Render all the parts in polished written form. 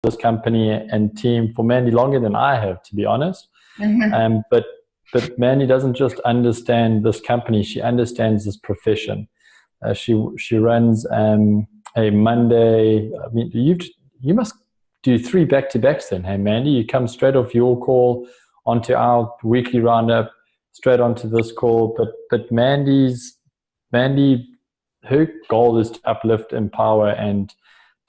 this company and team for Mandy longer than I have, to be honest. But Mandy doesn't just understand this company; she understands this profession. She runs a Monday. I mean, you must do 3 back-to-backs then, hey Mandy? You come straight off your call onto our weekly roundup, straight onto this call. But Mandy, her goal is to uplift, empower, and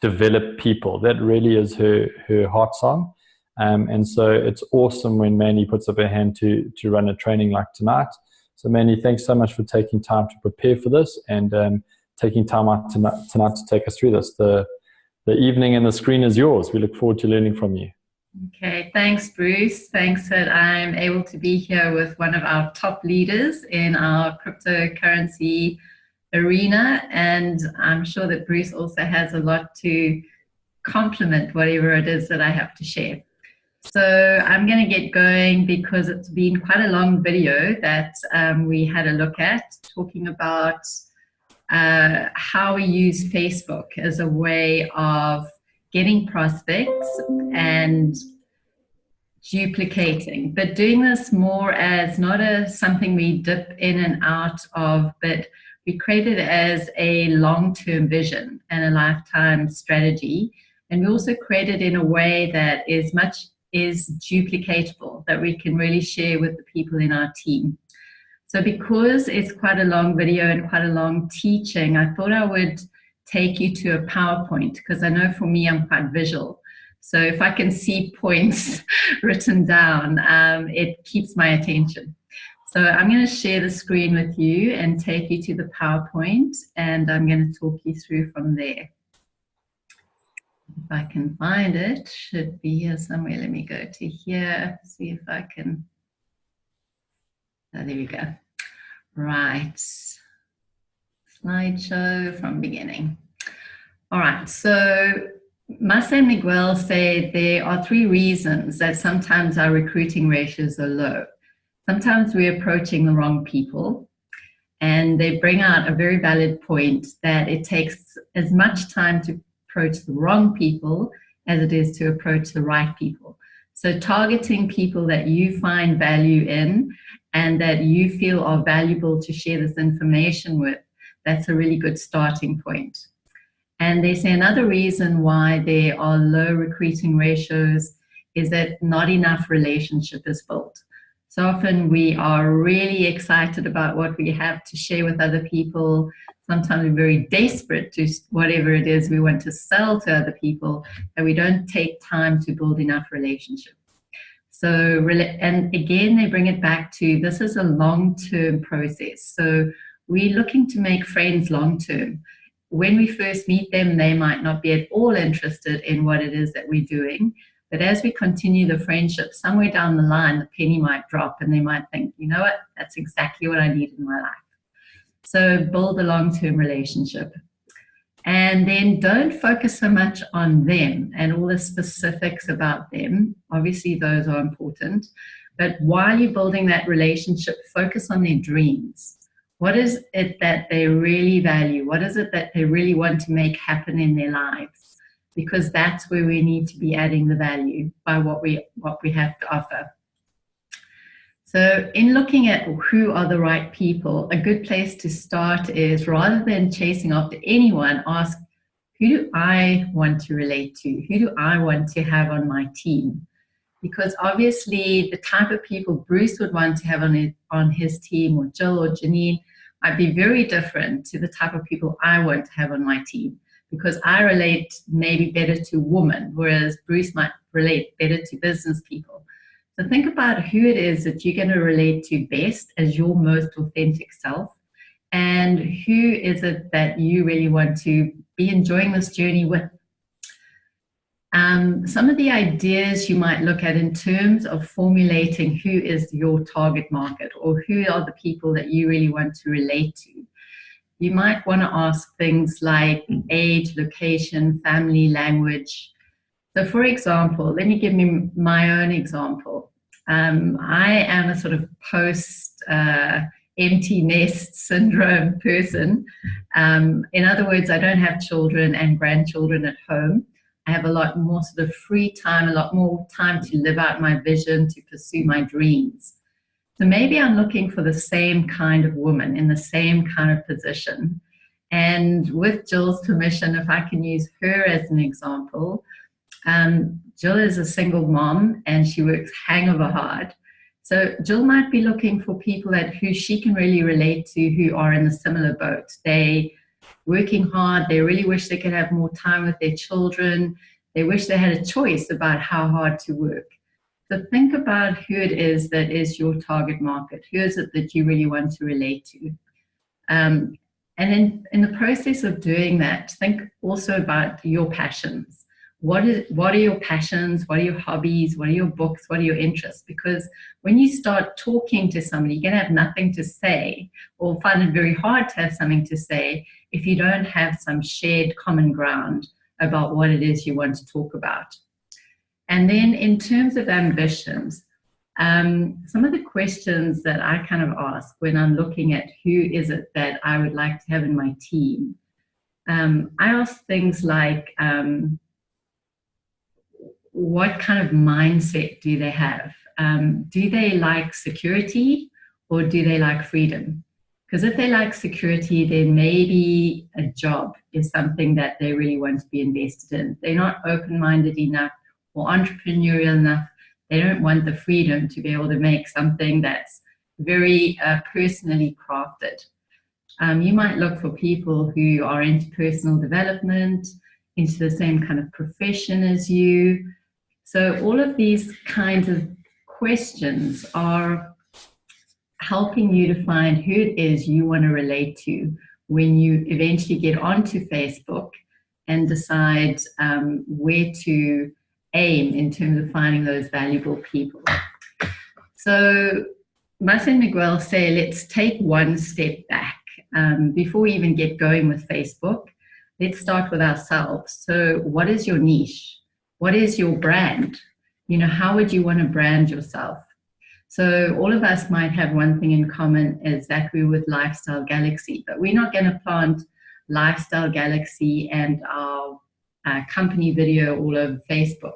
develop people. That really is her heart song. And so it's awesome when Mandy puts up her hand to run a training like tonight. So Mandy, thanks so much for taking time to prepare for this and taking time out tonight to take us through this. The evening and the screen is yours. We look forward to learning from you. Okay, thanks, Bruce. Thanks that I'm able to be here with one of our top leaders in our cryptocurrency arena. And I'm sure that Bruce also has a lot to complement whatever it is that I have to share. So I'm going to get going because it's been quite a long video that we had a look at, talking about how we use Facebook as a way of getting prospects and duplicating, but doing this more as not as something we dip in and out of, but we create it as a long-term vision and a lifetime strategy. And we also create it in a way that is duplicatable, that we can really share with the people in our team. So because it's quite a long video and quite a long teaching, I thought I would take you to a PowerPoint, because I know for me I'm quite visual. So if I can see points written down, it keeps my attention. So I'm going to share the screen with you and take you to the PowerPoint, and I'm going to talk you through from there. If I can find it, should be here somewhere. Let me go to here, see if I can. Oh, there we go. Right. Slideshow from beginning. All right. So Massa and Miguel say there are 3 reasons that sometimes our recruiting ratios are low. Sometimes we're approaching the wrong people, and they bring out a very valid point that it takes as much time to approach the wrong people as it is to approach the right people. So targeting people that you find value in and that you feel are valuable to share this information with, that's a really good starting point. And they say another reason why there are low recruiting ratios is that not enough relationship is built. So often we are really excited about what we have to share with other people. Sometimes we're very desperate to whatever it is we want to sell to other people, and we don't take time to build enough relationship. So, and again, they bring it back to this is a long-term process. So we're looking to make friends long-term. When we first meet them, they might not be at all interested in what it is that we're doing. But as we continue the friendship, somewhere down the line, the penny might drop and they might think, you know what, that's exactly what I need in my life. So build a long-term relationship. And then don't focus so much on them and all the specifics about them. Obviously, those are important. But while you're building that relationship, focus on their dreams. What is it that they really value? What is it that they really want to make happen in their lives? Because that's where we need to be adding the value by what we have to offer. So in looking at who are the right people, a good place to start is, rather than chasing after anyone, ask, who do I want to relate to? Who do I want to have on my team? Because obviously the type of people Bruce would want to have on his team, or Jill or Janine, might be very different to the type of people I want to have on my team. Because I relate maybe better to women, whereas Bruce might relate better to business people. So think about who it is that you're going to relate to best as your most authentic self, and who is it that you really want to be enjoying this journey with. Some of the ideas you might look at in terms of formulating who is your target market, or who are the people that you really want to relate to. You might want to ask things like age, location, family, language. So for example, let me give me my own example. I am a sort of post empty nest syndrome person. In other words, I don't have children and grandchildren at home. I have a lot more sort of free time, a lot more time to live out my vision, to pursue my dreams. So maybe I'm looking for the same kind of woman in the same kind of position. And with Jill's permission, if I can use her as an example, Jill is a single mom and she works hangover hard. So Jill might be looking for people who she can really relate to, who are in a similar boat. They working hard. They really wish they could have more time with their children. They wish they had a choice about how hard to work. So think about who it is that is your target market. Who is it that you really want to relate to? And then in the process of doing that, think also about your passions. What are your passions? What are your hobbies? What are your books? What are your interests? Because when you start talking to somebody, you're going to have nothing to say, or find it very hard to have something to say if you don't have some shared common ground about what it is you want to talk about. And then in terms of ambitions, some of the questions that I kind of ask when I'm looking at who is it that I would like to have in my team, I ask things like, what kind of mindset do they have? Do they like security or do they like freedom? Because if they like security, then maybe a job is something that they really want to be invested in. They're not open-minded enough or entrepreneurial enough. They don't want the freedom to be able to make something that's very personally crafted. You might look for people who are into personal development, into the same kind of profession as you. So all of these kinds of questions are helping you to find who it is you want to relate to when you eventually get onto Facebook and decide where to aim in terms of finding those valuable people. So Marcel and Miguel say, let's take one step back. Before we even get going with Facebook, let's start with ourselves. So what is your niche? What is your brand? You know, how would you want to brand yourself? So all of us might have one thing in common, is that we're with Lifestyle Galaxy, but we're not going to plant Lifestyle Galaxy and our company video all over Facebook.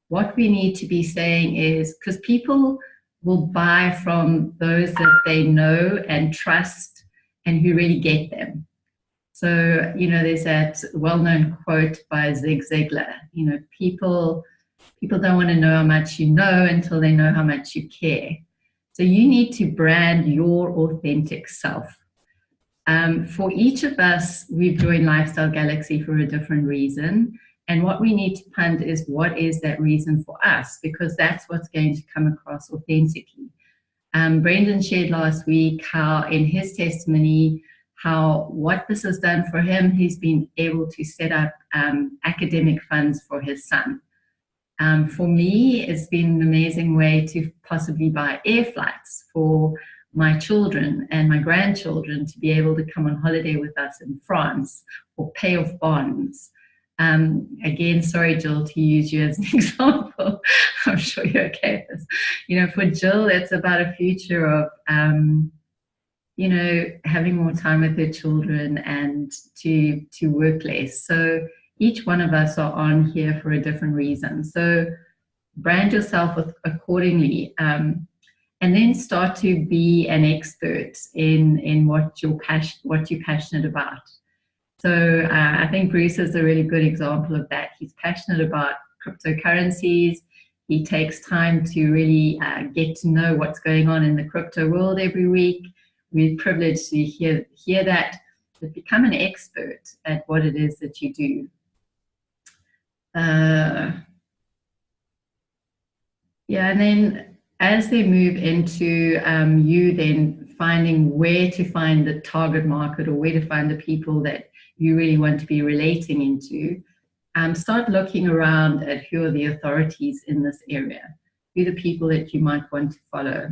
What we need to be saying is, because people will buy from those that they know and trust and who really get them. So, you know, there's that well-known quote by Zig Ziglar, you know, people don't want to know how much you know until they know how much you care. So you need to brand your authentic self. For each of us, we've joined Lifestyle Galaxy for a different reason. And what we need to punt is, what is that reason for us? Because that's what's going to come across authentically. Brendan shared last week how in his testimony, what this has done for him, he's been able to set up academic funds for his son. For me, it's been an amazing way to possibly buy air flights for my children and my grandchildren to be able to come on holiday with us in France, or pay off bonds. Again, sorry, Jill, to use you as an example. I'm sure you're okay with this. You know, for Jill, it's about a future of you know, having more time with their children and to work less. So each one of us are on here for a different reason. So brand yourself accordingly, and then start to be an expert in what you're passionate about. So I think Bruce is a really good example of that. He's passionate about cryptocurrencies. He takes time to really get to know what's going on in the crypto world every week. We're privileged to hear that, but become an expert at what it is that you do. Yeah, and then as they move into you then finding where to find the target market, or where to find the people that you really want to be relating into, start looking around at who are the authorities in this area, who are the people that you might want to follow.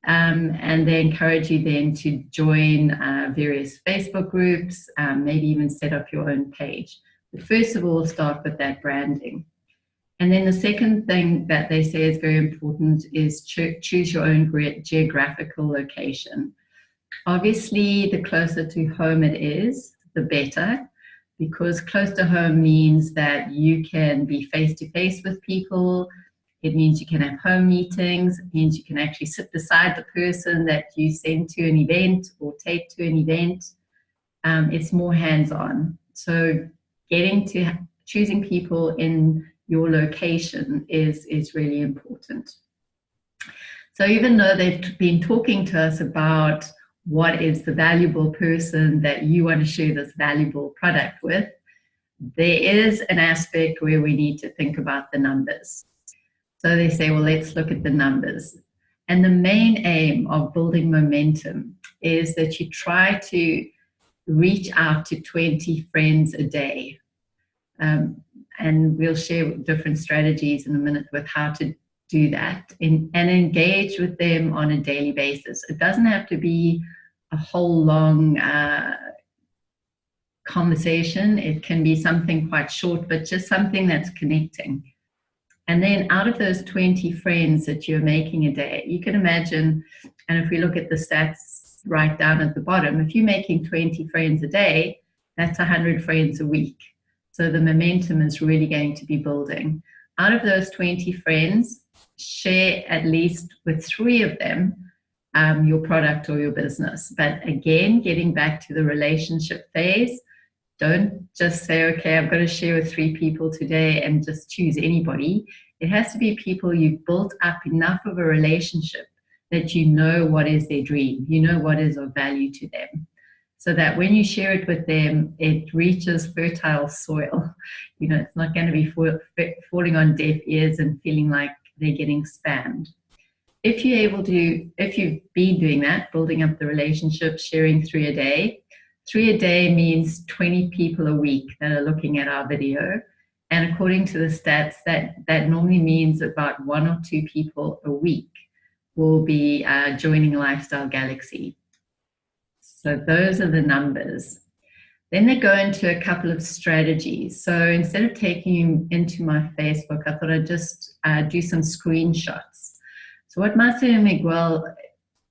And they encourage you then to join various Facebook groups, maybe even set up your own page. But first of all, start with that branding. And then the second thing that they say is very important is choose your own geographical location. Obviously, the closer to home it is, the better. because close to home means that you can be face-to-face with people. It means you can have home meetings. It means you can actually sit beside the person that you send to an event or take to an event. It's more hands-on. So choosing people in your location is really important. So even though they've been talking to us about what is the valuable person that you want to share this valuable product with, there is an aspect where we need to think about the numbers. So they say, well, let's look at the numbers. And the main aim of building momentum is that you try to reach out to 20 friends a day. And we'll share different strategies in a minute with how to do that and engage with them on a daily basis. It doesn't have to be a whole long conversation. It can be something quite short, but just something that's connecting. And then out of those 20 friends that you're making a day, you can imagine, and if we look at the stats right down at the bottom, if you're making 20 friends a day, that's 100 friends a week. So the momentum is really going to be building. Out of those 20 friends, share at least with 3 of them your product or your business. But again, getting back to the relationship phase, don't just say, okay, I've got to share with 3 people today and just choose anybody. It has to be people you've built up enough of a relationship that you know what is their dream, you know what is of value to them, so that when you share it with them, it reaches fertile soil. You know, it's not going to be falling on deaf ears and feeling like they're getting spammed. If you've been doing that, building up the relationship, sharing 3 a day, 3 a day means 20 people a week that are looking at our video. And according to the stats, that normally means about 1 or 2 people a week will be joining Lifestyle Galaxy. So those are the numbers. Then they go into a couple of strategies. So instead of taking you into my Facebook, I thought I'd just do some screenshots. So what Marcelo Miguel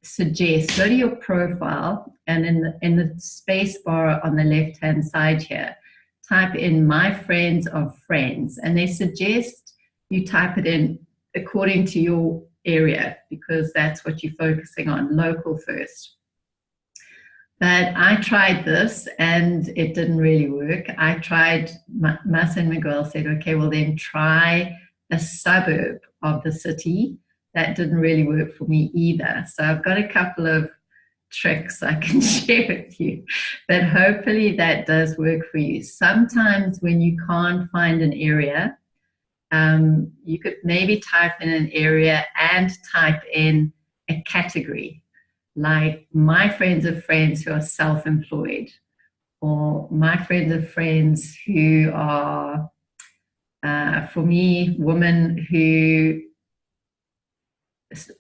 suggests, go to your profile, and in the space bar on the left-hand side here, type in my friends of friends. And they suggest you type it in according to your area, because that's what you're focusing on, local first. But I tried this and it didn't really work. Mas and Miguel said, okay, well then try a suburb of the city. That didn't really work for me either. So I've got a couple of tricks I can share with you, but hopefully that does work for you. Sometimes when you can't find an area, you could maybe type in an area and type in a category, like my friends of friends who are self-employed, or my friends of friends who are, for me, women who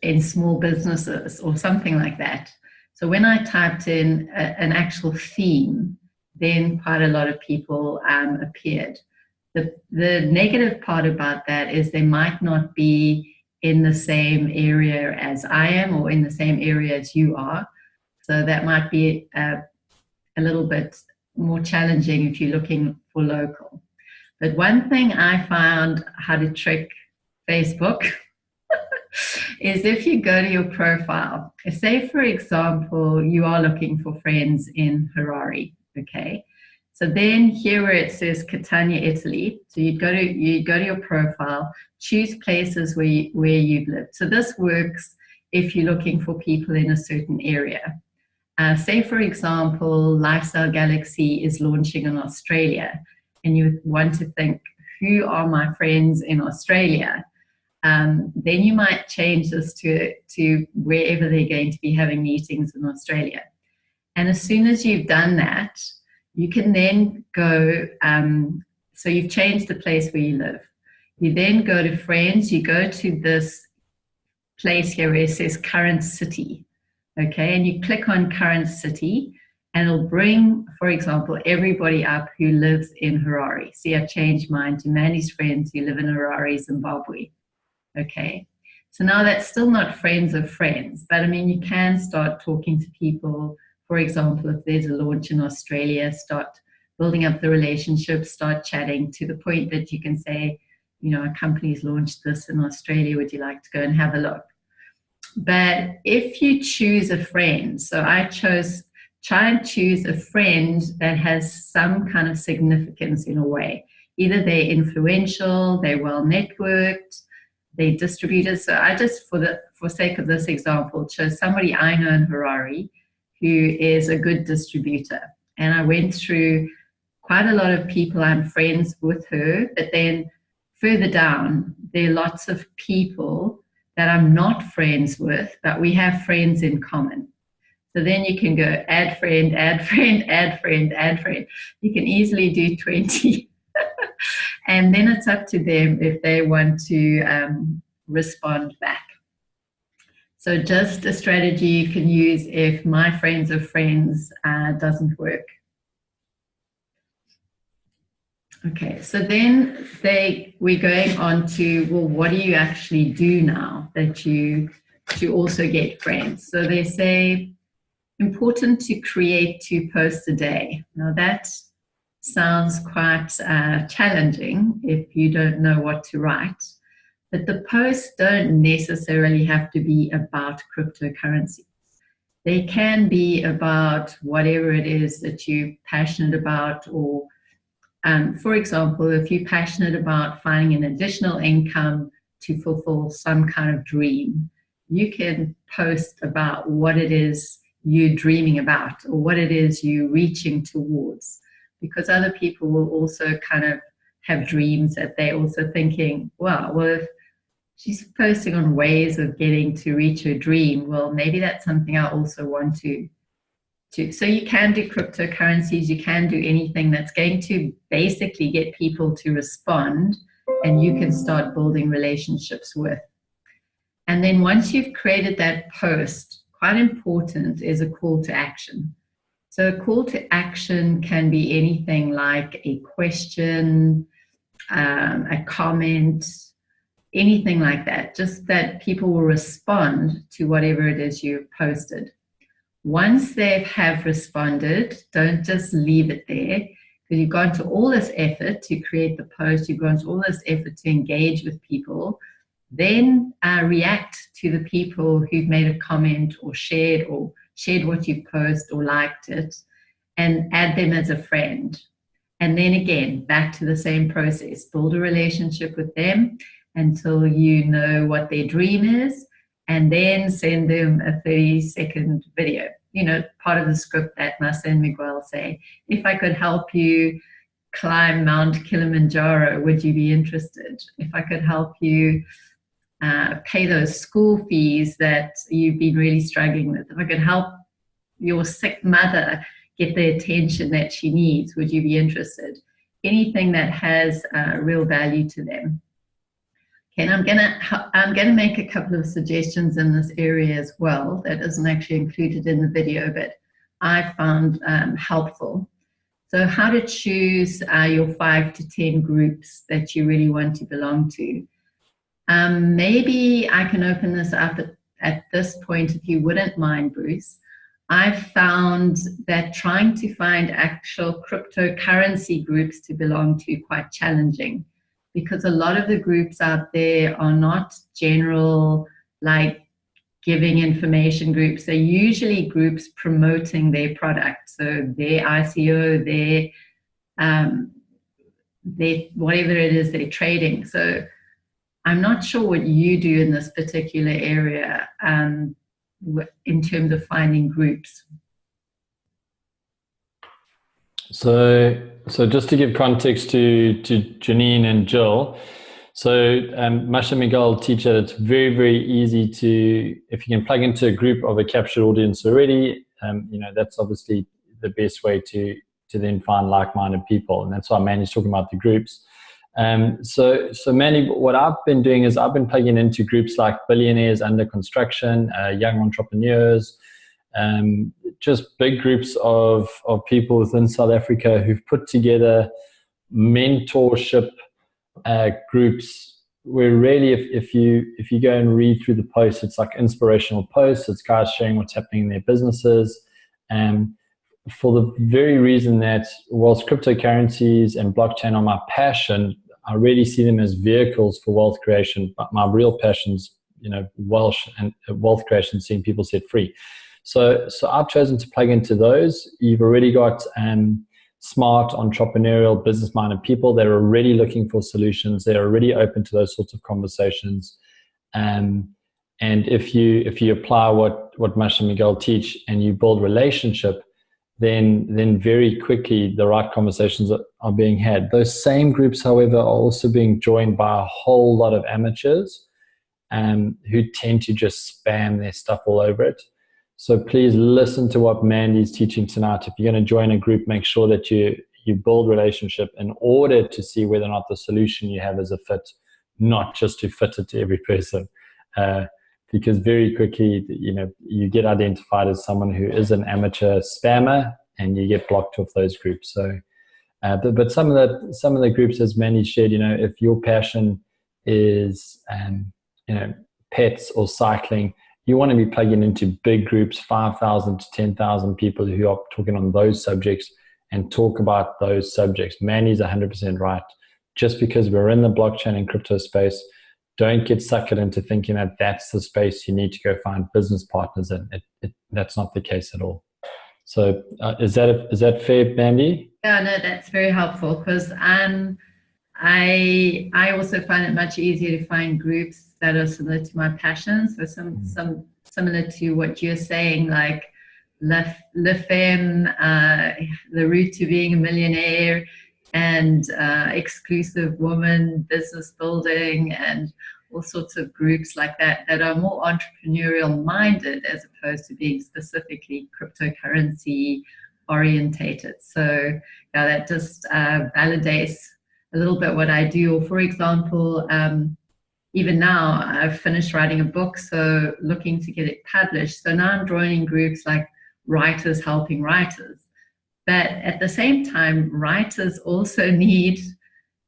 in small businesses or something like that. So when I typed in an actual theme, then quite a lot of people appeared. The negative part about that is they might not be in the same area as I am or in the same area as you are. So that might be a little bit more challenging if you're looking for local. But one thing I found how to trick Facebook is if you go to your profile, say for example, you are looking for friends in Harare, okay? So then here where it says Catania, Italy, so you go to your profile, choose places where you've lived. So this works if you're looking for people in a certain area. Say for example, Lifestyle Galaxy is launching in Australia, and you want to think, who are my friends in Australia? Then you might change this to wherever they're going to be having meetings in Australia. And as soon as you've done that, you can then go, so you've changed the place where you live. You then go to friends, you go to this place here where it says current city, okay? And you click on current city, and it'll bring, for example, everybody up who lives in Harare. See, I've changed mine to Mandy's friends who live in Harare, Zimbabwe. Okay, so now that's still not friends of friends, but I mean, you can start talking to people. For example, if there's a launch in Australia, start building up the relationship, start chatting to the point that you can say, you know, a company's launched this in Australia, would you like to go and have a look? But if you choose a friend, so try and choose a friend that has some kind of significance in a way. Either they're influential, they're well networked, they're distributors. So I just, for sake of this example, chose somebody I know in Harare who is a good distributor. And I went through quite a lot of people I'm friends with her, but then further down, there are lots of people that I'm not friends with, but we have friends in common. So then you can go add friend, add friend, add friend, add friend. You can easily do 20. And then it's up to them if they want to respond back. So just a strategy you can use if my friends of friends doesn't work. Okay, so then we're going on to, well, what do you actually do now that you also get friends? So they say, important to create 2 posts a day. Now that sounds quite challenging if you don't know what to write, but the posts don't necessarily have to be about cryptocurrency. They can be about whatever it is that you're passionate about, or for example, if you're passionate about finding an additional income to fulfill some kind of dream, you can post about what it is you're dreaming about or what it is you're reaching towards, because other people will also kind of have dreams that they're also thinking, wow, well, if she's posting on ways of getting to reach her dream, well, maybe that's something I also want to. So you can do cryptocurrencies, you can do anything that's going to basically get people to respond, and you can start building relationships with. And then once you've created that post, quite important is a call to action. So a call to action can be anything like a question, a comment, anything like that, just that people will respond to whatever it is you've posted. Once they have responded, don't just leave it there, because you've gone to all this effort to create the post, you've gone to all this effort to engage with people. Then react to the people who've made a comment or shared what you post or liked it, and add them as a friend. And then again, back to the same process, build a relationship with them until you know what their dream is, and then send them a 30-second video. You know, part of the script that Masa and Miguel say, if I could help you climb Mount Kilimanjaro, would you be interested? If I could help you pay those school fees that you've been really struggling with, if I could help your sick mother get the attention that she needs, would you be interested? Anything that has real value to them. Okay, and I'm gonna make a couple of suggestions in this area as well that isn't actually included in the video, but I found helpful. So how to choose your 5 to 10 groups that you really want to belong to. Maybe I can open this up at this point, if you wouldn't mind, Bruce. I've found that trying to find actual cryptocurrency groups to belong to quite challenging, because a lot of the groups out there are not general, like giving information groups. They're usually groups promoting their product. So their ICO, their whatever it is they're trading. So I'm not sure what you do in this particular area in terms of finding groups. So just to give context to Janine and Jill, so Masha and Miguel teach that it's very, very easy to, if you can plug into a group of a captured audience already, you know, that's obviously the best way to then find like-minded people. And that's why Mandy's talking about the groups. So Mandy, what I've been doing is I've been plugging into groups like Billionaires Under Construction, Young Entrepreneurs, just big groups of people within South Africa who've put together mentorship groups where really if you go and read through the posts, it's like inspirational posts, it's guys sharing what's happening in their businesses. for the very reason that whilst cryptocurrencies and blockchain are my passion, I really see them as vehicles for wealth creation. But my real passion's, wealth creation, seeing people set free. So I've chosen to plug into those. You've already got smart, entrepreneurial, business-minded people that are already looking for solutions. They're already open to those sorts of conversations. And if you apply what Masha and Miguel teach and you build relationship, then very quickly the right conversations are being had. Those same groups, however, are also being joined by a whole lot of amateurs who tend to just spam their stuff all over it. So please listen to what Mandy's teaching tonight. If you're going to join a group, make sure that you build relationship in order to see whether or not the solution you have is a fit, not just to fit it to every person. Because very quickly, you get identified as someone who is an amateur spammer, and you get blocked off those groups. So, but some of the groups, as Mandy shared, if your passion is, pets or cycling, you want to be plugging into big groups, 5,000 to 10,000 people who are talking on those subjects and talk about those subjects. Mandy's 100% right. Just because we're in the blockchain and crypto space, don't get suckered into thinking that that's the space you need to go find business partners in. That's not the case at all. So is that fair, Mandy? Yeah, no, that's very helpful, because I also find it much easier to find groups that are similar to my passions, so some similar to what you're saying, like Le Femme, the route to being a millionaire, and exclusive woman business building, and all sorts of groups like that are more entrepreneurial minded as opposed to being specifically cryptocurrency orientated. So that just validates a little bit what I do. Or for example, even now I've finished writing a book, so looking to get it published. So now I'm joining groups like Writers Helping Writers. But at the same time, writers also need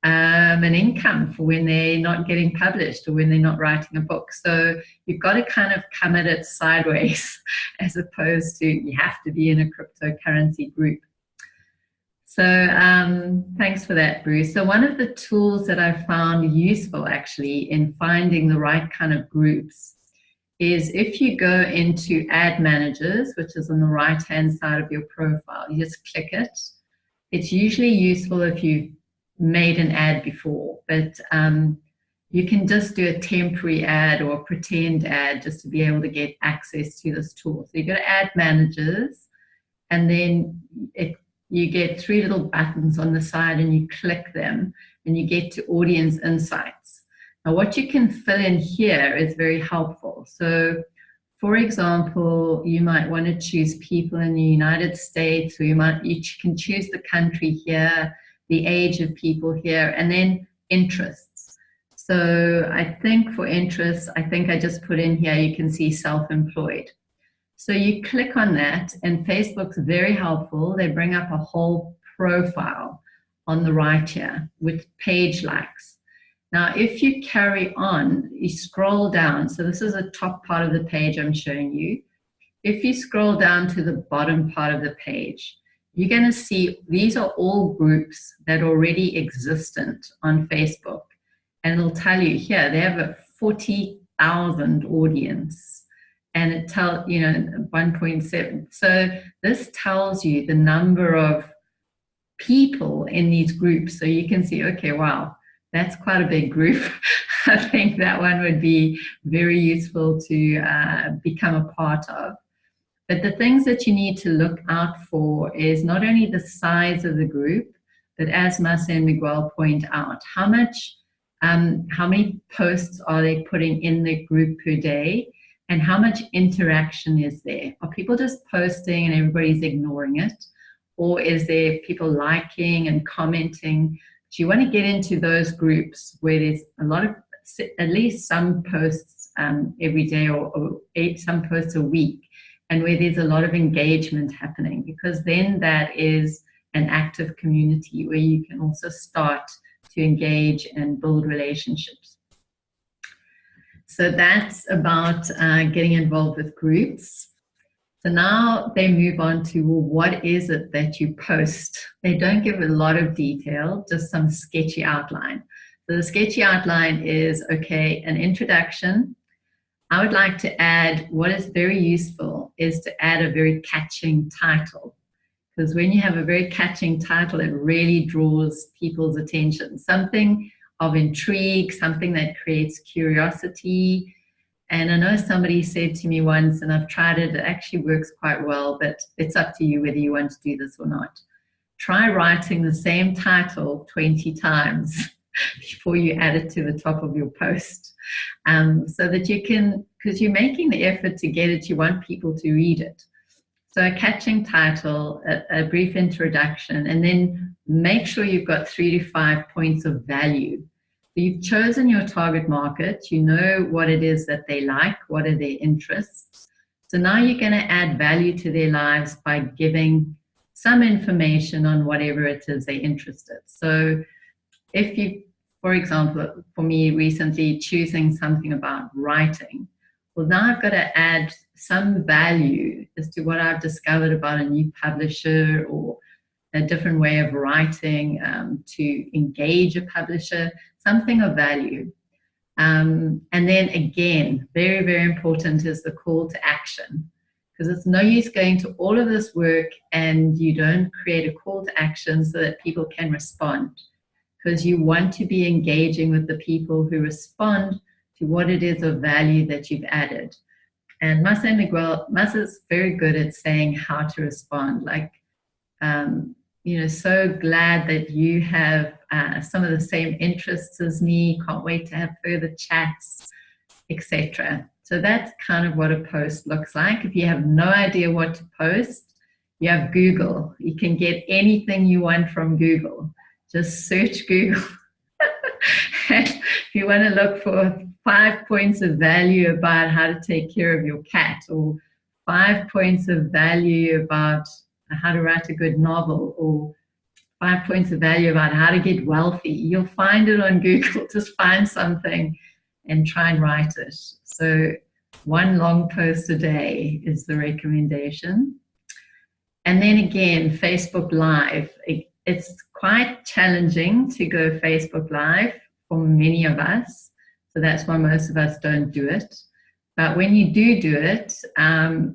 an income for when they're not getting published or when they're not writing a book. So you've got to kind of come at it sideways as opposed to you have to be in a cryptocurrency group. So thanks for that, Bruce. So one of the tools that I found useful actually in finding the right kind of groups is if you go into ad managers, which is on the right-hand side of your profile, you just click it. It's usually useful if you've made an ad before, but you can just do a temporary ad or a pretend ad just to be able to get access to this tool. So you go to ad managers, and then you get 3 little buttons on the side, and you click them, and you get to audience insights. Now, what you can fill in here is very helpful. So, for example, you might want to choose people in the United States, or you can choose the country here, the age of people here, and then interests. So I think for interests, I just put in here, you can see self-employed. So you click on that, and Facebook's very helpful. They bring up a whole profile on the right here with page likes. Now, if you carry on, you scroll down. So this is the top part of the page I'm showing you. If you scroll down to the bottom part of the page, you're going to see these are all groups that are already existent on Facebook. And it'll tell you here, they have a 40,000 audience. And it tells, 1.7. So this tells you the number of people in these groups. So you can see, okay, wow, that's quite a big group. I think that one would be very useful to become a part of. But the things that you need to look out for is not only the size of the group, but as Masa and Miguel point out, how many posts are they putting in the group per day? And how much interaction is there? Are people just posting and everybody's ignoring it? Or is there people liking and commenting? So you want to get into those groups where there's a lot of, at least some posts every day or some posts a week, and where there's a lot of engagement happening, because then that is an active community where you can also start to engage and build relationships. So that's about getting involved with groups. So now they move on to, well, what is it that you post? They don't give a lot of detail, just some sketchy outline. So the sketchy outline is, okay, an introduction. I would like to add, what is very useful is to add a very catching title. Because when you have a very catching title, it really draws people's attention. Something of intrigue, something that creates curiosity. And I know somebody said to me once, and I've tried it, it actually works quite well, but it's up to you whether you want to do this or not. Try writing the same title 20 times before you add it to the top of your post. So that you can, because you're making the effort to get it, you want people to read it. So a catching title, a brief introduction, and then make sure you've got 3 to 5 points of value. So you've chosen your target market, you know what it is that they like, what are their interests. So now you're going to add value to their lives by giving some information on whatever it is they're interested. So if you, for example, for me recently choosing something about writing, well, now I've got to add some value as to what I've discovered about a new publisher or a different way of writing to engage a publisher, something of value. And then again, very, very important is the call to action, because it's no use going to all of this work and you don't create a call to action so that people can respond, because you want to be engaging with the people who respond to what it is of value that you've added. And Masa Miguel, Masa's very good at saying how to respond. Like, you know, so glad that you have some of the same interests as me. Can't wait to have further chats, etc. So that's kind of what a post looks like. If you have no idea what to post, you have Google. You can get anything you want from Google. Just search Google. And if you want to look for 5 points of value about how to take care of your cat, or 5 points of value about how to write a good novel, or 5 points of value about how to get wealthy, you'll find it on Google. Just find something and try and write it. So 1 long post a day is the recommendation. And then again, Facebook Live. It's quite challenging to go Facebook Live for many of us. So that's why most of us don't do it. But when you do it,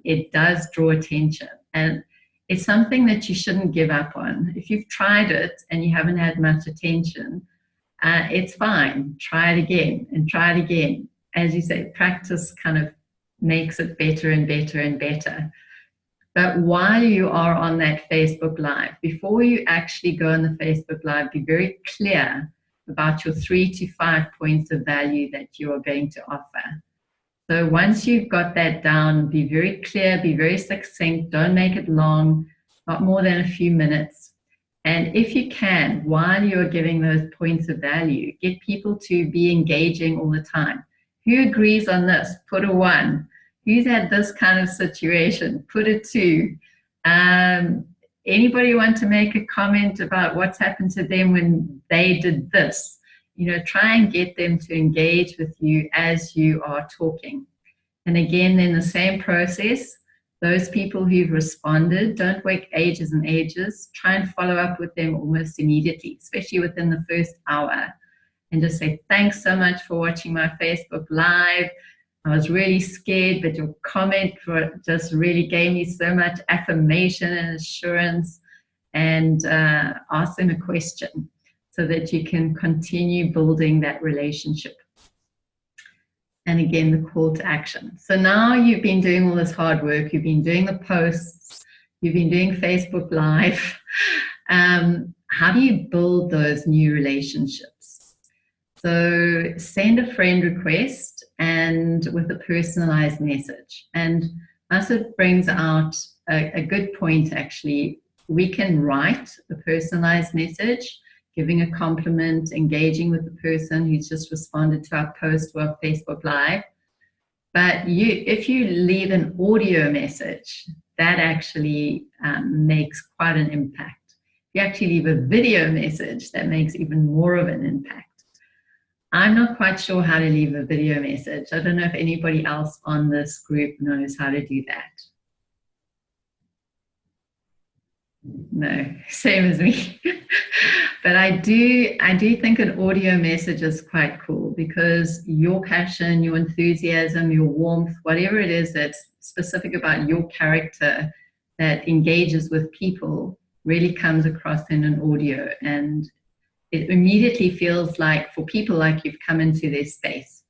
it does draw attention. And it's something that you shouldn't give up on. If you've tried it and you haven't had much attention, it's fine. Try it again and try it again. As you say, practice kind of makes it better and better and better. But while you are on that Facebook Live, before you actually go on the Facebook Live, be very clear about your 3 to 5 points of value that you are going to offer. So once you've got that down, be very clear, be very succinct, don't make it long, not more than a few minutes. And if you can, while you're giving those points of value, get people to be engaging all the time. Who agrees on this? Put a 1. Who's had this kind of situation? Put a 2. Anybody want to make a comment about what's happened to them when they did this? You know, try and get them to engage with you as you are talking. And again, then the same process, those people who've responded, don't wait ages and ages. Try and follow up with them almost immediately, especially within the first hour. And just say, thanks so much for watching my Facebook Live. I was really scared, but your comment just really gave me so much affirmation and assurance. And ask them a question so that you can continue building that relationship. And again, the call to action. So now you've been doing all this hard work. You've been doing the posts. You've been doing Facebook Live. How do you build those new relationships? So send a friend request and with a personalized message. And Masa brings out a good point, actually. We can write a personalized message, giving a compliment, engaging with the person who's just responded to our post or our Facebook Live. But if you leave an audio message, that actually makes quite an impact. If you actually leave a video message, that makes even more of an impact. I'm not quite sure how to leave a video message. I don't know if anybody else on this group knows how to do that. No, same as me. But I do think an audio message is quite cool because your passion, your enthusiasm, your warmth, whatever it is that's specific about your character that engages with people really comes across in an audio. And it immediately feels like, for people, like you've come into their space.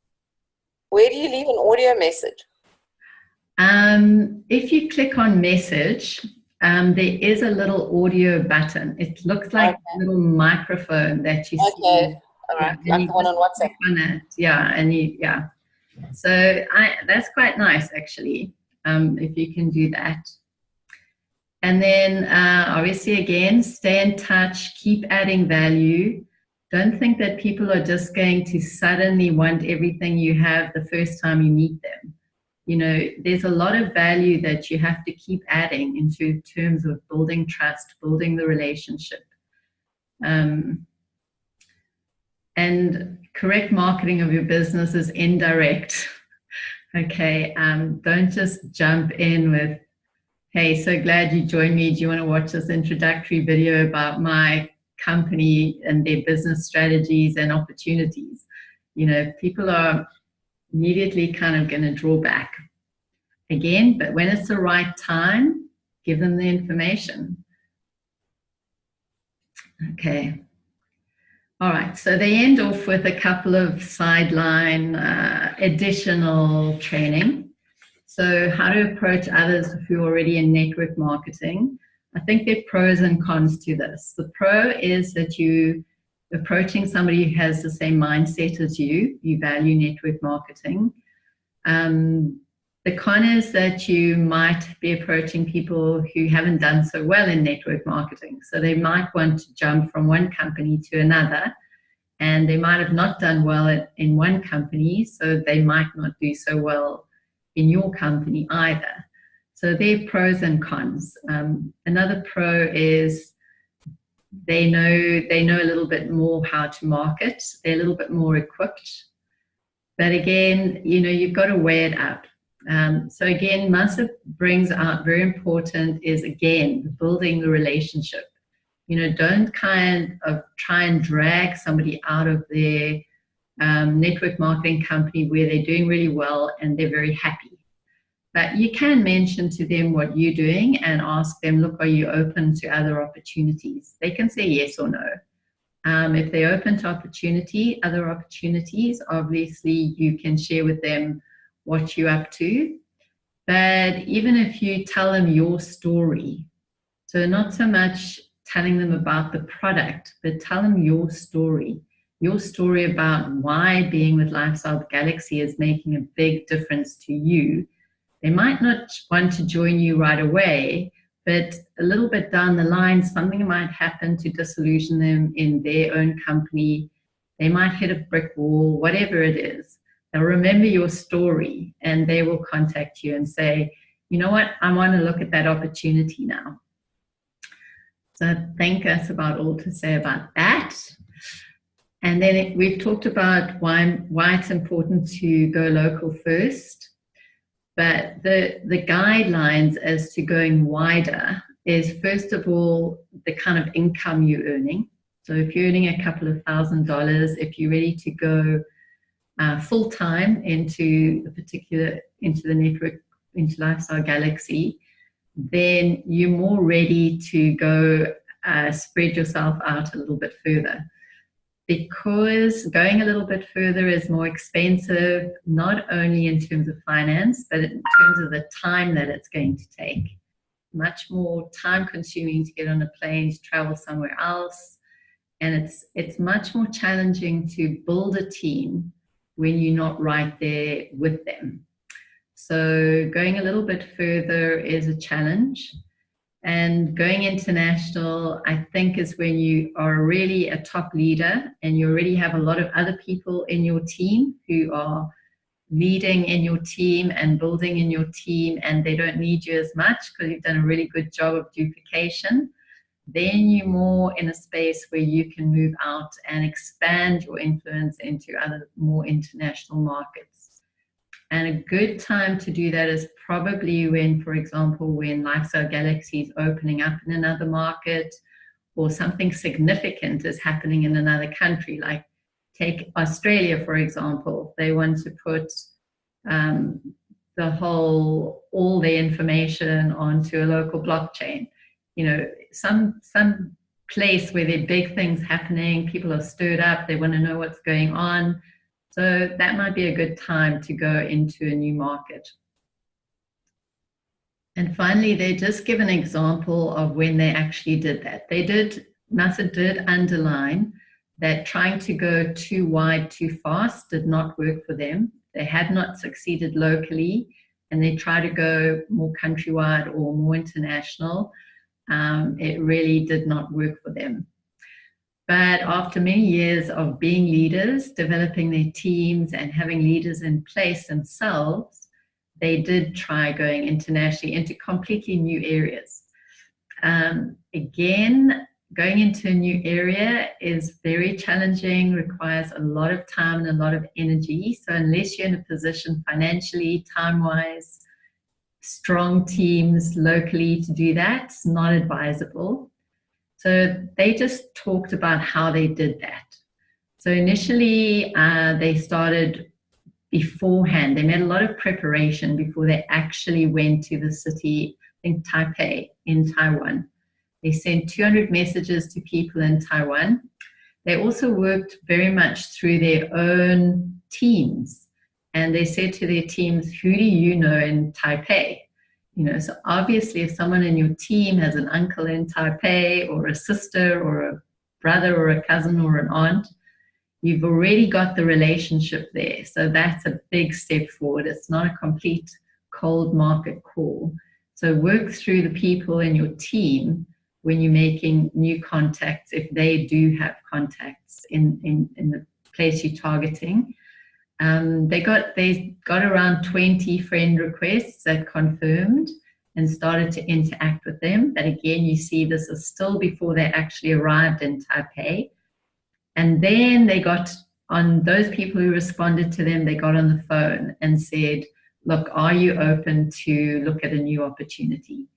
Where do you leave an audio message? If you click on message, there is a little audio button. It looks like a little microphone that you see. Okay, all right, like the one on WhatsApp. On it. Yeah, and yeah. So that's quite nice, actually, if you can do that. And then, obviously, again, stay in touch, keep adding value. Don't think that people are just going to suddenly want everything you have the first time you meet them. You know, there's a lot of value that you have to keep adding into terms of building trust, building the relationship. And correct marketing of your business is indirect. Okay, don't just jump in with, hey, so glad you joined me. Do you want to watch this introductory video about my company and their business strategies and opportunities? You know, people are immediately kind of going to draw back again, but when it's the right time, give them the information. Okay. All right, so they end off with a couple of sideline additional training. So how to approach others who are already in network marketing. I think there are pros and cons to this. The pro is that you approaching somebody who has the same mindset as you value network marketing. The con is that you might be approaching people who haven't done so well in network marketing. So they might want to jump from one company to another, and they might have not done well in one company, so they might not do so well in your company either. So there are pros and cons. Another pro is they know a little bit more how to market. They're a little bit more equipped. But again, you know, you've got to weigh it up. So again, Masa brings out very important is, again, building the relationship. You know, don't kind of try and drag somebody out of their network marketing company where they're doing really well and they're very happy. But you can mention to them what you're doing and ask them, look, are you open to other opportunities? They can say yes or no. If they're open to other opportunities, obviously you can share with them what you're up to. But even if you tell them your story, so not so much telling them about the product, but tell them your story about why being with Lifestyle Galaxy is making a big difference to you. They might not want to join you right away, but a little bit down the line, something might happen to disillusion them in their own company. They might hit a brick wall, whatever it is. They'll remember your story and they will contact you and say, you know what, I want to look at that opportunity now. So I think that's about all to say about that. And then we've talked about why it's important to go local first. But the guidelines as to going wider is, first of all, the kind of income you're earning. So if you're earning a couple of $1,000s, if you're ready to go full time into the network, into Lifestyle Galaxy, then you're more ready to go spread yourself out a little bit further. Because going a little bit further is more expensive, not only in terms of finance, but in terms of the time that it's going to take. Much more time consuming to get on a plane, to travel somewhere else. And it's much more challenging to build a team when you're not right there with them. So going a little bit further is a challenge. And going international, I think, is when you are really a top leader and you already have a lot of other people in your team who are leading in your team and building in your team, and they don't need you as much because you've done a really good job of duplication. Then you're more in a space where you can move out and expand your influence into other more international markets. And a good time to do that is probably when, for example, when Lifestyle Galaxy is opening up in another market, or something significant is happening in another country. Like take Australia, for example. They want to put all the information onto a local blockchain. You know, some place where there are big things happening, people are stirred up, they want to know what's going on. So that might be a good time to go into a new market. And finally, they just give an example of when they actually did that. NASA did underline that trying to go too wide, too fast did not work for them. They had not succeeded locally, and they tried to go more countrywide or more international. It really did not work for them. But after many years of being leaders, developing their teams and having leaders in place themselves, they did try going internationally into completely new areas. Again, going into a new area is very challenging, requires a lot of time and a lot of energy. So unless you're in a position financially, time-wise, strong teams locally to do that, it's not advisable. So they just talked about how they did that. So initially, they started beforehand. They made a lot of preparation before they actually went to the city, I think Taipei in Taiwan. They sent 200 messages to people in Taiwan. They also worked very much through their own teams. And they said to their teams, who do you know in Taipei? You know, so obviously if someone in your team has an uncle in Taipei, or a sister or a brother or a cousin or an aunt, you've already got the relationship there. So that's a big step forward. It's not a complete cold market call. So work through the people in your team when you're making new contacts, if they do have contacts in the place you're targeting. They got around 20 friend requests that confirmed and started to interact with them. But again, you see this is still before they actually arrived in Taipei. And then they got on those people who responded to them, they got on the phone and said, look, are you open to look at a new opportunity?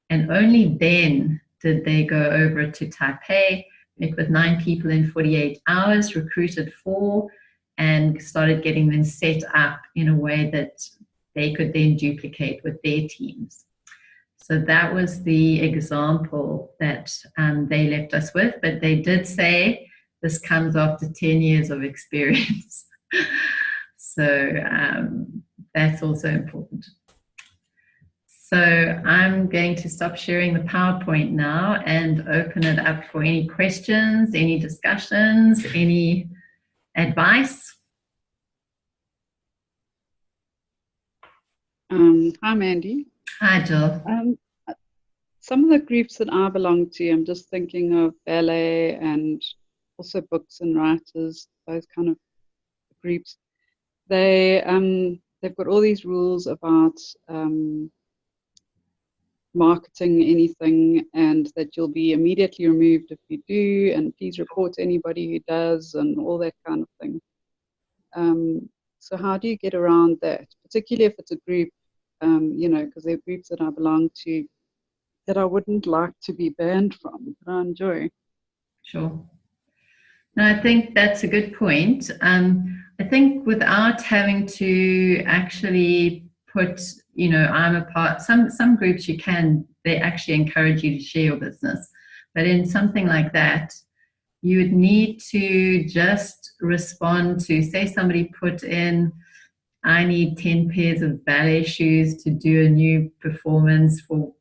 And only then did they go over to Taipei, met with 9 people in 48 hours, recruited 4, and started getting them set up in a way that they could then duplicate with their teams. So that was the example that they left us with, but they did say this comes after 10 years of experience. So that's also important. So I'm going to stop sharing the PowerPoint now and open it up for any questions, any discussions, any advice. Hi, Mandy. Hi, Jill. Some of the groups that I belong to, I'm just thinking of ballet and also books and writers, those kind of groups. They've got all these rules about marketing anything, and that you'll be immediately removed if you do, and please report anybody who does, and all that kind of thing. So how do you get around that, particularly if it's a group, you know, because there are groups that I belong to that I wouldn't like to be banned from, but I enjoy. Sure. No, I think that's a good point. I think without having to actually put, you know, I'm a part, some groups you can, they actually encourage you to share your business. But in something like that, you would need to just respond to, say somebody put in, I need 10 pairs of ballet shoes to do a new performance for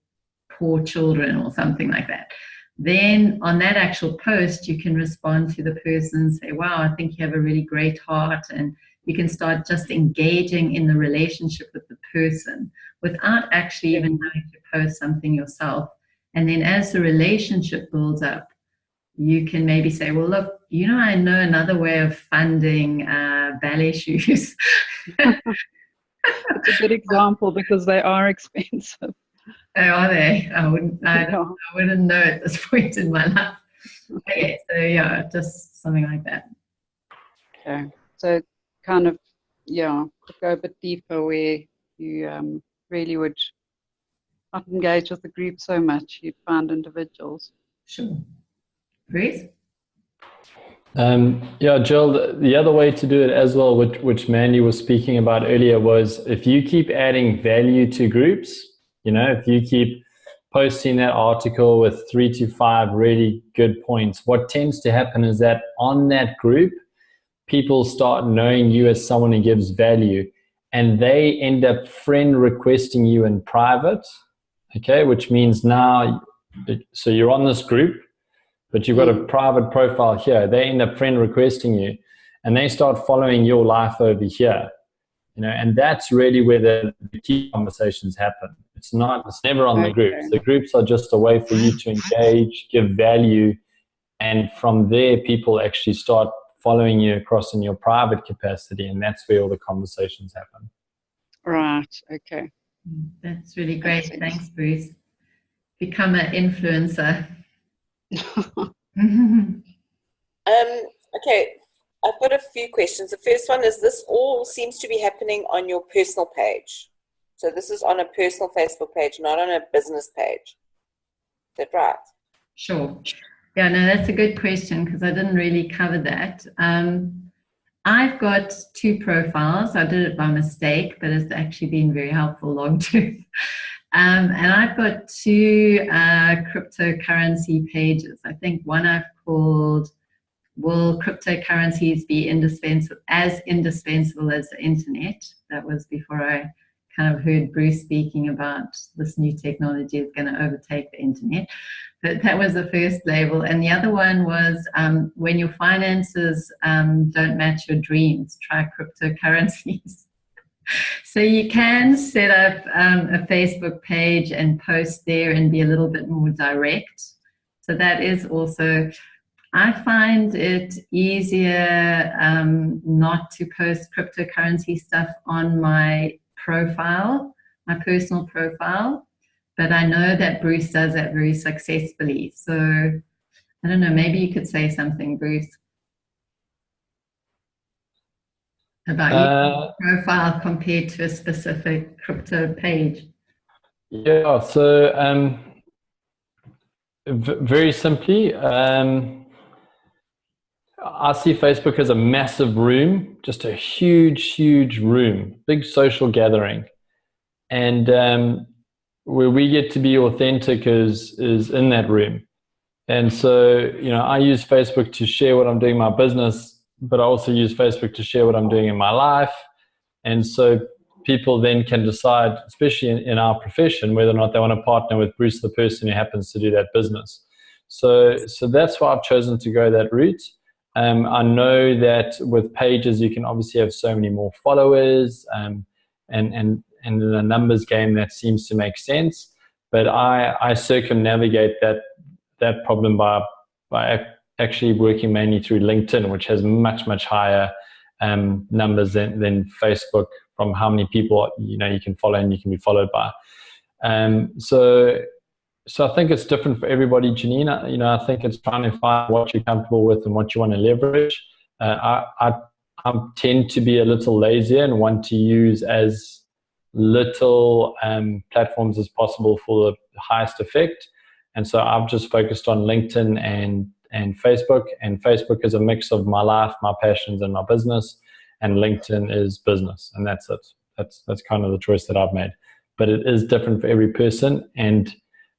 poor children or something like that. Then on that actual post, you can respond to the person and say, wow, I think you have a really great heart. And you can start just engaging in the relationship with the person without actually even having to post something yourself. And then as the relationship builds up, you can maybe say, well, look, you know, I know another way of funding ballet shoes. It's a good example because they are expensive. Oh, are they? I wouldn't know at this point in my life. Okay, so yeah, just something like that. Okay, so kind of, yeah, go a bit deeper where you really would not engage with the group so much. You'd find individuals. Sure. Bruce? Yeah, Jill, the other way to do it as well, which Mandy was speaking about earlier, was if you keep adding value to groups, if you keep posting that article with 3 to 5 really good points, what tends to happen is that on that group, people start knowing you as someone who gives value, and they end up friend requesting you in private, okay, which means now, so you're on this group, but you've got a private profile here. They end up friend requesting you, and they start following your life over here, and that's really where the key conversations happen. It's never on the groups. The groups are just a way for you to engage, give value, and from there, people actually start following you across in your private capacity, and that's where all the conversations happen. Right, okay. That's really great. Thanks, Bruce. Become an influencer. Okay, I've got a few questions. The first one is, this all seems to be happening on your personal page. So this is on a personal Facebook page, not on a business page. Is that right? Sure. Yeah, no, that's a good question because I didn't really cover that. I've got 2 profiles. I did it by mistake, but it's actually been very helpful long term. And I've got 2 cryptocurrency pages. I think one I've called "Will Cryptocurrencies Be Indispensable as the Internet?" That was before I kind of heard Bruce speaking about this new technology is going to overtake the internet. But that was the first label. And the other one was "When your finances don't match your dreams, try cryptocurrencies." So you can set up a Facebook page and post there and be a little bit more direct. So that is also, I find it easier not to post cryptocurrency stuff on my profile, my personal profile, but I know that Bruce does that very successfully. So I don't know, maybe you could say something, Bruce, about your profile compared to a specific crypto page. Yeah, so very simply, I see Facebook as a massive room, just a huge, huge room, big social gathering. And where we get to be authentic is in that room. And so, I use Facebook to share what I'm doing in my business, but I also use Facebook to share what I'm doing in my life. And so people then can decide, especially in our profession, whether or not they want to partner with Bruce, the person who happens to do that business. So that's why I've chosen to go that route. I know that with pages, you can obviously have so many more followers, and in a numbers game, that seems to make sense. But I circumnavigate that problem by actually working mainly through LinkedIn, which has much, much higher numbers than Facebook, from how many people you can follow and you can be followed by. So I think it's different for everybody, Janine. I think it's trying to find what you're comfortable with and what you want to leverage. I tend to be a little lazier and want to use as little platforms as possible for the highest effect. And so I've just focused on LinkedIn and Facebook. And Facebook is a mix of my life, my passions, and my business. And LinkedIn is business, and that's it. That's kind of the choice that I've made. But it is different for every person, and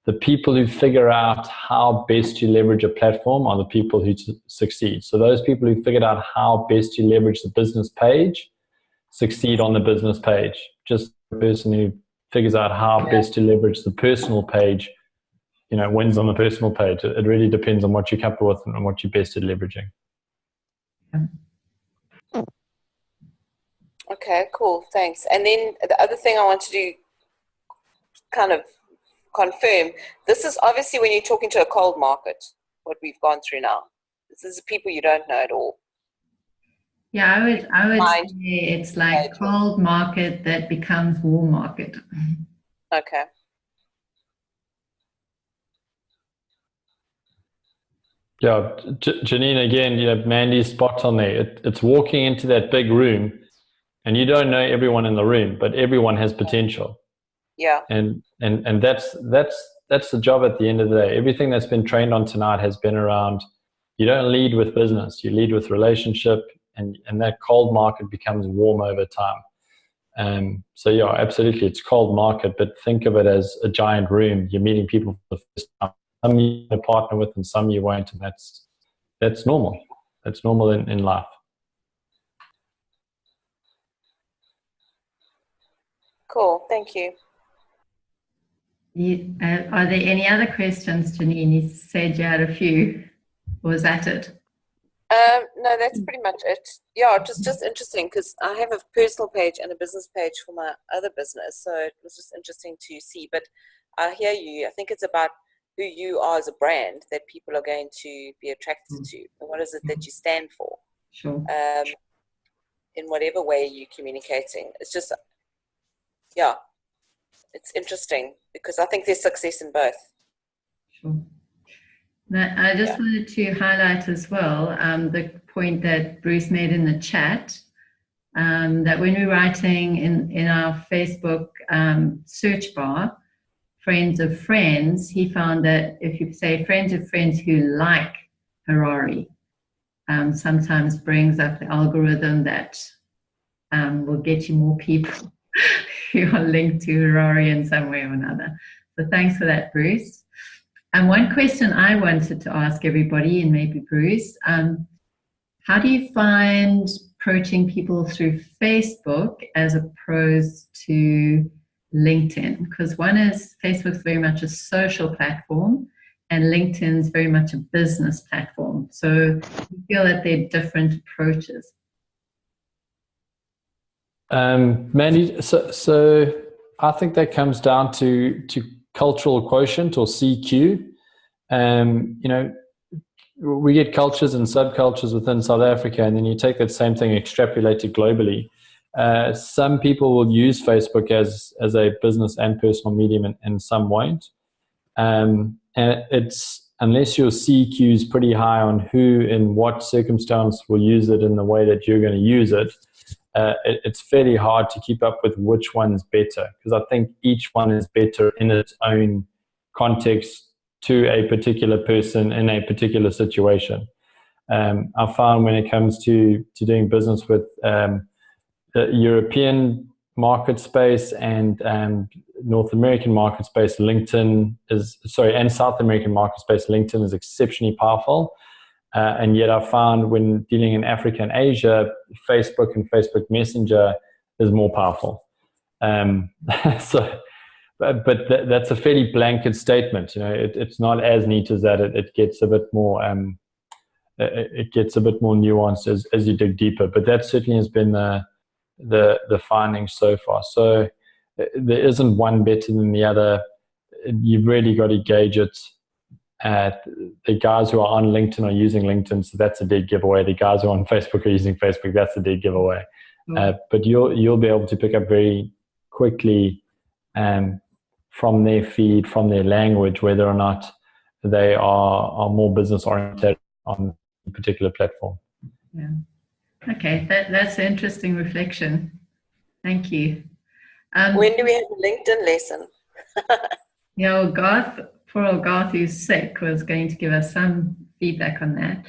the people who figure out how best to leverage a platform are the people who succeed. So those people who figured out how best to leverage the business page succeed on the business page. Just the person who figures out how best to leverage the personal page, wins on the personal page. It really depends on what you're comfortable with and what you're best at leveraging. Okay, cool, thanks. And then the other thing I want to do, kind of confirm, this is obviously when you're talking to a cold market, what we've gone through now. This is people you don't know at all. Yeah, I would say it's like cold market that becomes warm market. Okay. Yeah, Janine, again, Mandy's spot on there. It's walking into that big room and you don't know everyone in the room, but everyone has potential. Yeah. And that's the job at the end of the day. Everything that's been trained on tonight has been around, you don't lead with business, you lead with relationship, and that cold market becomes warm over time. So yeah, absolutely, it's cold market, but think of it as a giant room. You're meeting people for the first time. Some you partner with and some you won't, and that's normal. That's normal in life. Cool, thank you. Are there any other questions, Janine? You said you had a few. Or was that it? No, that's pretty much it. Yeah, it was just interesting because I have a personal page and a business page for my other business. So it was just interesting to see. But I hear you. I think it's about who you are as a brand that people are going to be attracted to. And what is it that you stand for? Sure. In whatever way you're communicating. It's just, yeah, it's interesting because I think there's success in both. Sure. Now, I just wanted to highlight as well the point that Bruce made in the chat, that when we're writing in our Facebook search bar, friends of friends, he found that if you say friends of friends who like Harari, sometimes brings up the algorithm that will get you more people who are linked to Harari in some way or another. So thanks for that, Bruce. And one question I wanted to ask everybody, and maybe Bruce, how do you find approaching people through Facebook as opposed to LinkedIn? Because one is Facebook's very much a social platform and LinkedIn's very much a business platform. So you feel that they're different approaches. Mandy, so I think that comes down to cultural quotient, or CQ. We get cultures and subcultures within South Africa, and then you take that same thing, extrapolate it globally. Some people will use Facebook as a business and personal medium, and some won't. And it's, unless your CQ is pretty high on who in what circumstance will use it in the way that you're going to use it, it's fairly hard to keep up with which one's better, because I think each one is better in its own context to a particular person in a particular situation. I found when it comes to doing business with the European market space and North American market space, and South American market space, LinkedIn is exceptionally powerful. And yet I found when dealing in Africa and Asia, Facebook and Facebook Messenger is more powerful. That's a fairly blanket statement. It's not as neat as that. It gets a bit more nuanced as you dig deeper. But that certainly has been the findings so far. So there isn't one better than the other. You've really got to gauge it. The guys who are on LinkedIn are using LinkedIn, so that's a dead giveaway. The guys who are on Facebook are using Facebook, that's a dead giveaway. But you'll be able to pick up very quickly from their feed, from their language, whether or not they are more business oriented on a particular platform. Yeah. Okay, that's an interesting reflection. Thank you. When do we have a LinkedIn lesson? Garth, poor old Garth, who's sick, was going to give us some feedback on that.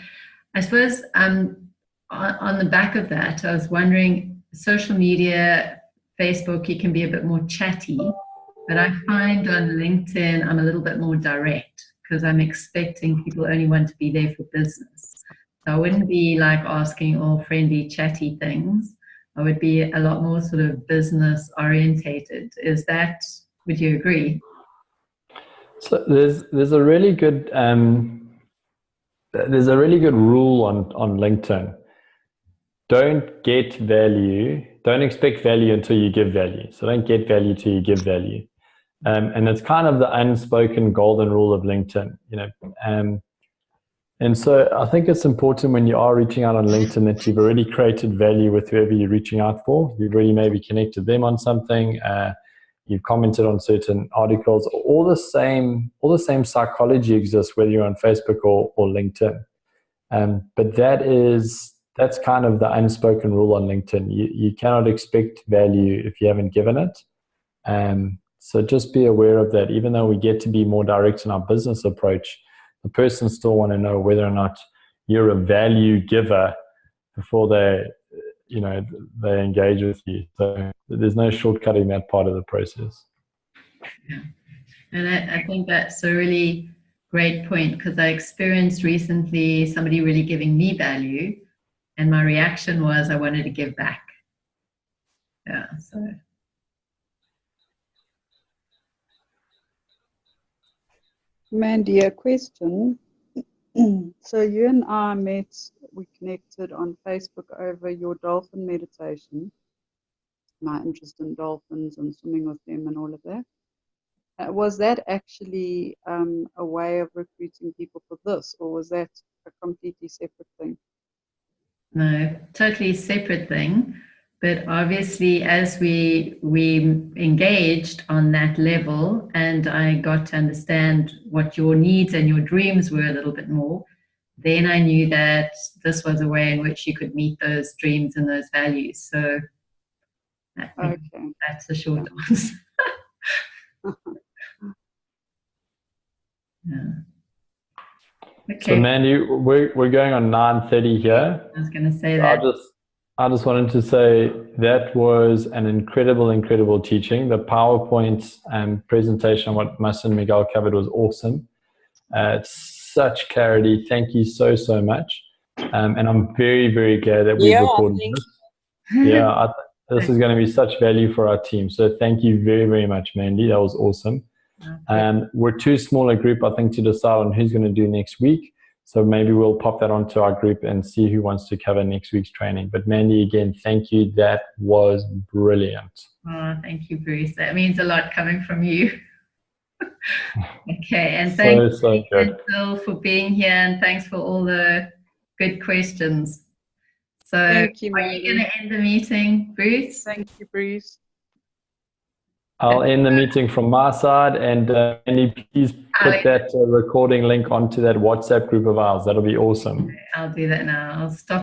I suppose on the back of that, I was wondering, social media, Facebook, you can be a bit more chatty, but I find on LinkedIn, I'm a little bit more direct because I'm expecting people only want to be there for business. So I wouldn't be like asking all friendly, chatty things. I would be a lot more sort of business orientated. Would you agree? So there's a really good rule on LinkedIn. Don't expect value until you give value. So don't get value till you give value. And it's kind of the unspoken golden rule of LinkedIn, and so I think it's important when you are reaching out on LinkedIn that you've already created value with whoever you're reaching out for. You've already maybe connected them on something. You've commented on certain articles. All the same psychology exists whether you're on Facebook or LinkedIn. But that is that's kind of the unspoken rule on LinkedIn. You cannot expect value if you haven't given it. So just be aware of that. Even though we get to be more direct in our business approach, the person still want to know whether or not you're a value giver before they engage with you. So there's no shortcutting that part of the process. Yeah. And I think that's a really great point, because I experienced recently somebody really giving me value, and my reaction was I wanted to give back. Yeah, so. Mandy, a question. So you and I we connected on Facebook over your dolphin meditation, my interest in dolphins and swimming with them and all of that. Was that actually a way of recruiting people for this, or was that a completely separate thing? No, totally separate thing. But obviously, as we engaged on that level, and I got to understand what your needs and your dreams were a little bit more, then I knew that this was a way in which you could meet those dreams and those values. So I think that's the short answer. Yeah. Okay. So Mandy, we're going on 9:30 here. I was going to say that. I just wanted to say that was an incredible teaching. The PowerPoint presentation on what Mas and Miguel covered was awesome. It's such clarity. Thank you so much. And I'm very glad that we've recorded this. Yeah, this is going to be such value for our team. So thank you very much, Mandy. That was awesome. We're too small a group, I think, to decide on who's going to do next week. So maybe we'll pop that onto our group and see who wants to cover next week's training. But Mandy, again, thank you. That was brilliant. Oh, thank you, Bruce. That means a lot coming from you. Okay, and thanks Phil for being here, and thanks for all the good questions. So thank you, are you going to end the meeting, Bruce? Thank you, Bruce. I'll end the meeting from my side, and Mandy, please put that recording link onto that WhatsApp group of ours. That'll be awesome. I'll do that now. I'll stop